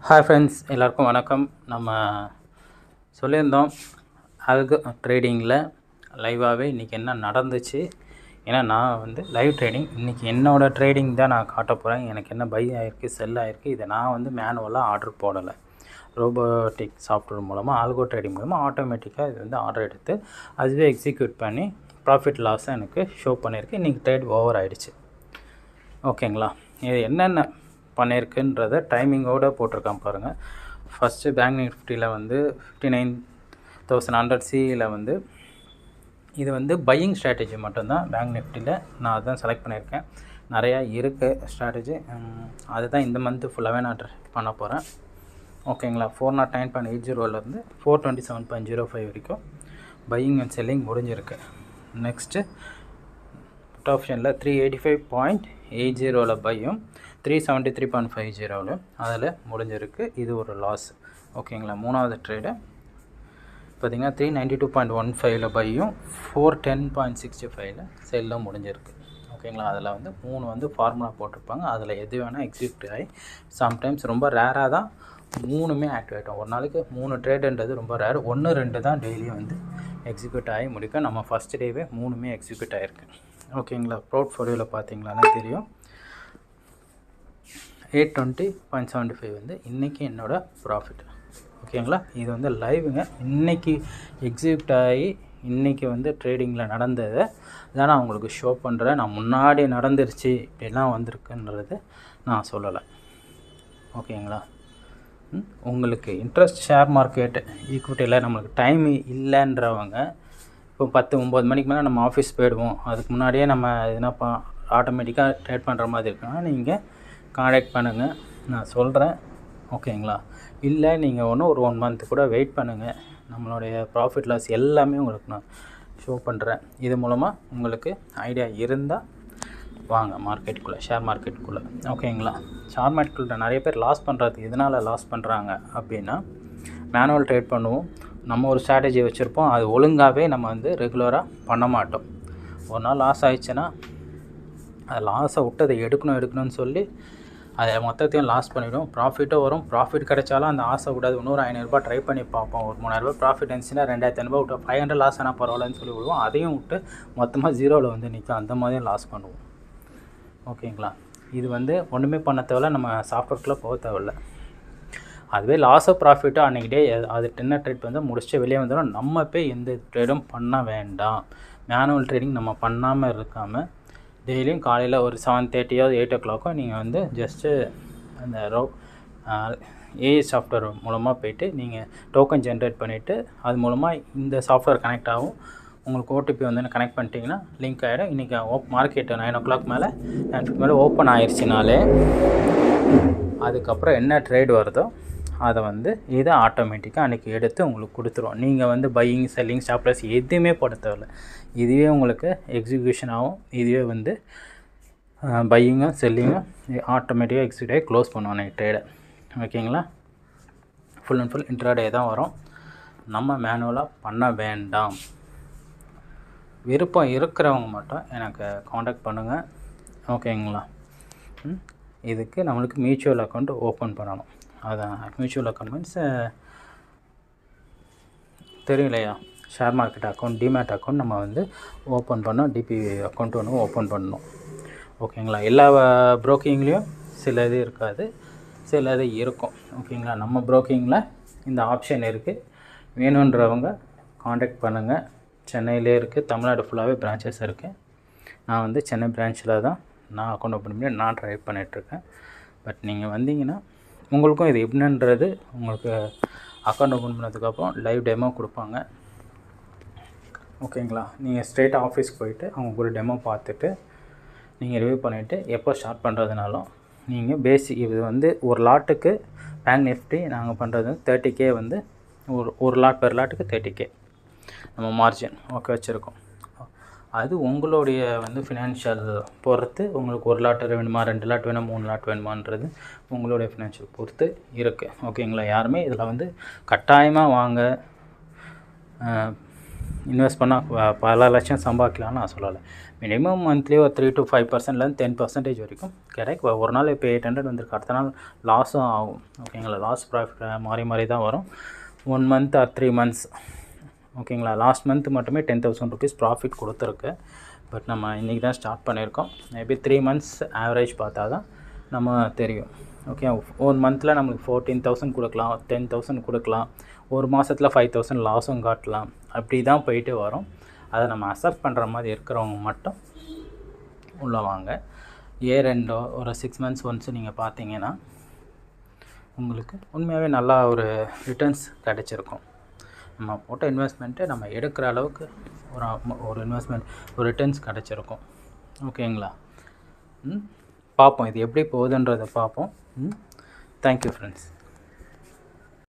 Hi friends, எல்லாருக்கும் வணக்கம். நம்ம சொல்லியிருந்தோம் அல்கோ ட்ரேடிங்கில் லைவாகவே இன்றைக்கி என்ன நடந்துச்சு. ஏன்னா நான் வந்து லைவ் ட்ரேடிங் இன்றைக்கி என்னோடய ட்ரேடிங் தான் நான் காட்ட போகிறேன். எனக்கு என்ன பை ஆகிருக்கு, செல் ஆகிருக்கு. இதை நான் வந்து மேனுவலாக ஆர்டர் போடலை. ரோபோட்டிக் சாஃப்ட்வேர் மூலமாக ஆல்கோ ட்ரேடிங் மூலமாக ஆட்டோமேட்டிக்காக இது வந்து ஆர்டர் எடுத்து அதுவே எக்ஸிக்யூட் பண்ணி ப்ராஃபிட் லாஸை எனக்கு ஷோ பண்ணியிருக்கு. இன்றைக்கி ட்ரேட் ஓவர் ஆகிடுச்சு. ஓகேங்களா? இது என்னென்ன பண்ணியிருக்குன்றத டைமிங்கோடு போட்டிருக்கான் பாருங்கள். ஃபஸ்ட்டு பேங்க் நிஃப்டியில் வந்து 59,100 சியில் வந்து இது வந்து பையிங் ஸ்ட்ராட்டஜி மட்டும்தான். பேங்க் நிஃப்டியில் நான் அதுதான் செலக்ட் பண்ணியிருக்கேன். நிறையா இருக்குது ஸ்ட்ராட்டஜி. அதுதான் இந்த மந்த்து ஃபுல்லாகவே நான் பண்ண போகிறேன். ஓகேங்களா? 409.80 427.05 வரைக்கும் பையிங் அண்ட் செல்லிங் முடிஞ்சிருக்கு. நெக்ஸ்ட்டு புட் ஆப்ஷனில் 385.80 பையும் 373.50 அதில் முடிஞ்சிருக்கு. இது ஒரு லாஸ். ஓகேங்களா? மூணாவது ட்ரேடு பார்த்திங்கன்னா 392.15 பையும் 410.65 செல்லும் முடிஞ்சிருக்கு. ஓகேங்களா? அதில் வந்து 3 வந்து ஃபார்முலா போட்டிருப்பாங்க. அதில் எது வேணால் எக்ஸிக்யூட் ஆகி சம்டைம்ஸ் ரொம்ப ரேராக தான் 3மே ஆக்டிவேட் ஆகும். ஒரு நாளைக்கு 3 ட்ரேடுன்றது ரொம்ப ரேர். 1-2 தான் டெய்லியும் வந்து எக்ஸிக்யூட் ஆகி முடிக்கும். நம்ம ஃபஸ்ட் டேவே 3மே எக்ஸிக்யூட் ஆகிருக்கு. ஓகேங்களா? போர்ட்ஃபோலியோவில் பார்த்தீங்களான்னு தெரியும். 820.75 வந்து இன்றைக்கி என்னோடய ப்ராஃபிட். ஓகேங்களா? இது வந்து லைவுங்க. இன்றைக்கி எக்ஸிக்யூட் ஆகி இன்றைக்கி வந்து ட்ரேடிங்கில் நடந்ததை தான் நான் உங்களுக்கு ஷோ பண்ணுறேன். நான் முன்னாடி நடந்துருச்சு இப்படிலாம் வந்திருக்குன்றது நான் சொல்லலை. ஓகேங்களா? உங்களுக்கு இன்ட்ரெஸ்ட் ஷேர் மார்க்கெட் ஈக்விட்டியில் நம்மளுக்கு டைம் இல்லைன்றவங்க இப்போ 10-9 மணிக்கு மேலே நம்ம ஆஃபீஸ் போயிடுவோம். அதுக்கு முன்னாடியே நம்ம எதுனா ஆட்டோமேட்டிக்காக ட்ரேட் பண்ணுற மாதிரி இருக்குன்னா நீங்கள் கான்டாக்ட் பண்ணுங்கள், நான் சொல்கிறேன். ஓகேங்களா? இல்லை நீங்கள் ஒரு 1 மந்த் கூட வெயிட் பண்ணுங்கள். நம்மளுடைய ப்ராஃபிட் லாஸ் எல்லாமே உங்களுக்கு நான் ஷோ பண்ணுறேன். இது மூலமாக உங்களுக்கு ஐடியா இருந்தால் வாங்க மார்க்கெட்டுக்குள்ளே, ஷேர் மார்க்கெட்டுக்குள்ளே. ஓகேங்களா? ஷேர் மார்க்கெட்டில் நிறைய பேர் லாஸ் பண்ணுறது எதனால் லாஸ் பண்ணுறாங்க அப்படின்னா, மேனுவல் ட்ரேட் பண்ணுவோம். நம்ம ஒரு ஸ்ட்ராட்டஜி வச்சுருப்போம். அது ஒழுங்காகவே நம்ம வந்து ரெகுலராக பண்ண மாட்டோம். ஒரு நாள் லாஸ் ஆகிடுச்சுன்னா அது லாஸை விட்டு அதை எடுக்கணும்னு சொல்லி அதை மொத்தத்தையும் லாஸ் பண்ணிவிடும். ப்ராஃபிட்டும் வரும். ப்ராஃபிட் கிடைச்சாலும் அந்த ஆசை விடாது. இன்னொரு 500 ட்ரை பண்ணி பார்ப்போம். ஒரு 3000 ப்ராஃபிட் இருந்துச்சுன்னா 2500 விட்டு 500 லாஸ் ஆனால் பரவாயில்லன்னு சொல்லி விடுவோம். அதையும் விட்டு மொத்தமாக 0வில் வந்து நிற்கும். அந்த மாதிரியும் லாஸ் பண்ணுவோம். ஓகேங்களா? இது வந்து ஒன்றுமே பண்ண தேவையில்ல. நம்ம சாஃப்ட்வேர்க்குள்ளே போக தேவையில்ல. அதுவே லாஸோ ப்ராஃபிட்டோ அன்றைக்கி டே அது என்ன ட்ரேட் வந்து முடிச்சுட்டு வெளியே வந்துடும். நம்ம போய் எந்த ட்ரேடும் பண்ண வேண்டாம். மேனுவல் ட்ரேடிங் நம்ம பண்ணாமல் இருக்காமல் டெய்லியும் காலையில் ஒரு 7:30 8 o'clock நீங்கள் வந்து ஜஸ்ட்டு அந்த ஏஐ சாஃப்ட்வேர் மூலமாக போய்ட்டு நீங்கள் டோக்கன் ஜென்ரேட் பண்ணிவிட்டு அது மூலமாக இந்த சாஃப்ட்வேர் கனெக்ட் ஆகும். உங்களுக்கு ஓடிபி வந்து கனெக்ட் பண்ணிட்டீங்கன்னா லிங்க் ஆகிடும். இன்றைக்கி மார்க்கெட்டு 9 o'clock மேலே 10 மேலே ஓப்பன் ஆயிடுச்சுனாலே அதுக்கப்புறம் என்ன ட்ரேட் வருதோ அதை வந்து இதை ஆட்டோமேட்டிக்காக அன்றைக்கி எடுத்து உங்களுக்கு கொடுத்துருவோம். நீங்கள் வந்து பையிங் செல்லிங் ஸ்டாப் லாஸ் எதுவுமே போட தேவையில்லை. இதுவே உங்களுக்கு எக்ஸிக்யூஷன் ஆகும். இதுவே வந்து பையிங்கும் செல்லிங்கும் ஆட்டோமேட்டிக்காக எக்ஸிக்யூட் ஆகி க்ளோஸ் பண்ணுவோம் அன்றைக்கி ட்ரேடை. ஓகேங்களா? ஃபுல் அண்ட் ஃபுல் இன்ட்ராடே தான் வரும். நம்ம மேனுவலாக பண்ண வேண்டாம். விருப்பம் இருக்கிறவங்க மட்டும் எனக்கு காண்டாக்ட் பண்ணுங்கள். ஓகேங்களா? இதுக்கு நம்மளுக்கு மியூச்சுவல் அக்கௌண்ட் ஓப்பன் பண்ணணும். அதான் மியூச்சுவல் அக்கௌண்ட் மீன்ஸ் தெரியலையா? Share market account, demat account நம்ம வந்து ஓப்பன் பண்ணோம். டிபி அக்கௌண்ட் ஒன்று ஓப்பன் பண்ணணும். ஓகேங்களா? எல்லா ப்ரோக்கிங்லேயும் சில இது இருக்காது, சில இது இருக்கும். ஓகேங்களா? நம்ம ப்ரோக்கிங்கில் இந்த ஆப்ஷன் இருக்குது. வேணுன்றவங்க காண்டாக்ட் பண்ணுங்கள். சென்னையிலே இருக்குது. தமிழ்நாடு ஃபுல்லாகவே பிரான்ச்சஸ் இருக்குது. நான் வந்து சென்னை பிரான்ச்சில் தான் நான் அக்கௌண்ட் ஓப்பன் பண்ணி நான் ட்ரை பண்ணிகிட்ருக்கேன். பட் நீங்கள் வந்தீங்கன்னா உங்களுக்கும் இது எப்படின்றது உங்களுக்கு அக்கௌண்ட் ஓப்பன் பண்ணதுக்கப்புறம் லைவ் டெமோ கொடுப்பாங்க. ஓகேங்களா? நீங்கள் ஸ்ட்ரெயிட்டாக ஆஃபீஸ்க்கு போயிட்டு அவங்க ஒரு டெமோ பார்த்துட்டு நீங்கள் ரிவ்யூ பண்ணிவிட்டு எப்போ ஸ்டார்ட் பண்ணுறதுனாலும் நீங்கள் பேசிக் இது வந்து ஒரு லாட்டுக்கு பேங்க் நிஃப்டி நாங்கள் பண்ணுறது 30K வந்து ஒரு லாட் பெர் லாட்டுக்கு 30K நம்ம மார்ஜின் ஓகே வச்சுருக்கோம். அது உங்களுடைய வந்து ஃபினான்ஷியல் பொறுத்து உங்களுக்கு 1 லாட் வேணுமா, 2 லாட் வேணுமா, 3 லாட் வேணுமான்றது உங்களுடைய ஃபினான்ஷியல் பொறுத்து இருக்குது. ஓகேங்களா? யாருமே இதில் வந்து கட்டாயமாக வாங்க இன்வெஸ்ட் பண்ணால் பல லட்சம் சம்பாதிக்கலாம்னு நான் சொல்லலை. மினிமம் மந்த்லி ஒரு 3 to 5%லேருந்து 10% வரைக்கும் கிடைக்கும். ஒரு நாள் இப்போ 800 வந்திருக்கு, அடுத்த நாள் லாஸும் ஆகும். ஓகேங்களா, லாஸ் ப்ராஃபிட் மாறி தான் வரும். 1 month or 3 months. ஓகேங்களா, லாஸ்ட் மந்த் மட்டுமே 10,000 rupees ப்ராஃபிட் கொடுத்துருக்கு. பட் நம்ம இன்றைக்கி தான் ஸ்டார்ட் பண்ணியிருக்கோம். மேபி 3 months ஆவரேஜ் பார்த்தா தான் நம்ம தெரியும். ஓகே, 1 monthல நம்மளுக்கு 14,000 கொடுக்கலாம், 10,000 கொடுக்கலாம், ஒரு மாதத்தில் 5,000 லாஸும் காட்டலாம். அப்படி தான் போயிட்டு வரும். அதை நம்ம அக்செப்ட் பண்ணுற மாதிரி இருக்கிறவங்க மட்டும் உள்ளே வாங்க. இயர் எண்டோ ஒரு 6 months ஒன்ஸ் நீங்கள் பார்த்தீங்கன்னா உங்களுக்கு உண்மையாகவே நல்லா ஒரு ரிட்டர்ன்ஸ் கிடச்சிருக்கும். நம்ம போட்ட இன்வெஸ்ட்மெண்ட்டு நம்ம எடுக்கிற அளவுக்கு ஒரு இன்வெஸ்ட்மெண்ட் ஒரு ரிட்டர்ன்ஸ் கிடச்சிருக்கும். ஓகேங்களா, பார்ப்போம் இது எப்படி போகுதுன்றதை பார்ப்போம். Thank you friends.